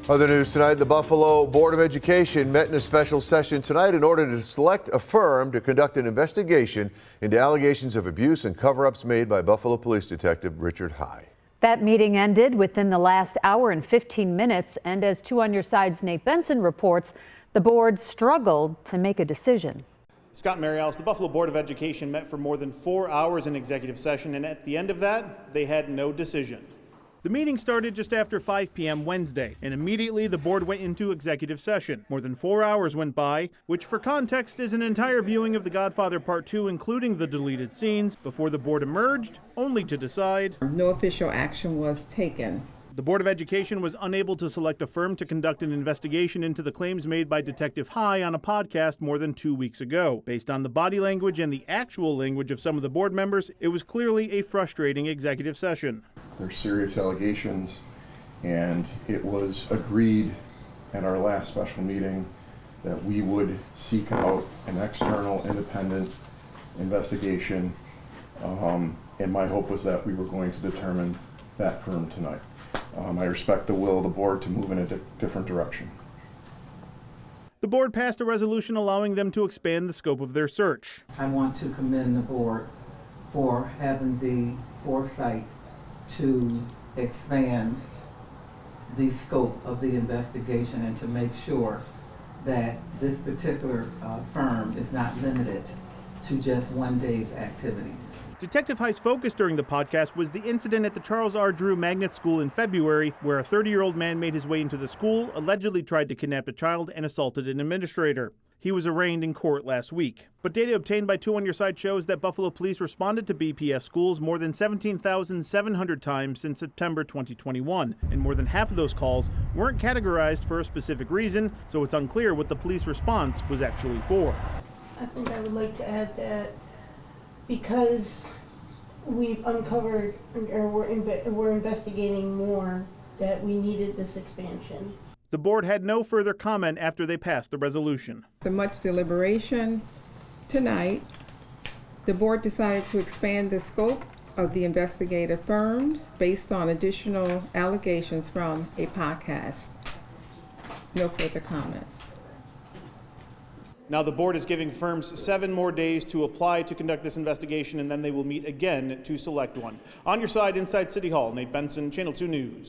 Other news tonight, the Buffalo Board of Education met in a special session tonight in order to select a firm to conduct an investigation into allegations of abuse and cover-ups made by Buffalo Police Detective Richard High. That meeting ended within the last hour and 15 minutes, and as 2 on Your Side's Nate Benson reports, the board struggled to make a decision. Scott Marials, the Buffalo Board of Education met for more than 4 hours in executive session, and at the end of that, they had no decision. The meeting started just after 5 p.m. Wednesday, and immediately the board went into executive session. More than 4 hours went by, which for context is an entire viewing of The Godfather Part 2, including the deleted scenes, before the board emerged, only to decide no official action was taken. The Board of Education was unable to select a firm to conduct an investigation into the claims made by Detective High on a podcast more than 2 weeks ago. Based on the body language and the actual language of some of the board members, it was clearly a frustrating executive session. There's serious allegations, and it was agreed at our last special meeting that we would seek out an external independent investigation, and my hope was that we were going to determine that firm tonight. I respect the will of the board to move in a different direction. The board passed a resolution allowing them to expand the scope of their search. I want to commend the board for having the foresight to expand the scope of the investigation and to make sure that this particular firm is not limited to just one day's activity. Detective High's focus during the podcast was the incident at the Charles R. Drew Magnet School in February, where a 30-year-old man made his way into the school, allegedly tried to kidnap a child, and assaulted an administrator. He was arraigned in court last week. But data obtained by 2 on Your Side shows that Buffalo police responded to BPS schools more than 17,700 times since September 2021, and more than half of those calls weren't categorized for a specific reason, so it's unclear what the police response was actually for. I think I would like to add that because we've uncovered or we're investigating more, that we needed this expansion. The board had no further comment after they passed the resolution. After much deliberation tonight, the board decided to expand the scope of the investigative firms based on additional allegations from a podcast. No further comments. Now the board is giving firms 7 more days to apply to conduct this investigation, and then they will meet again to select one. On Your Side, inside City Hall, Nate Benson, Channel 2 News.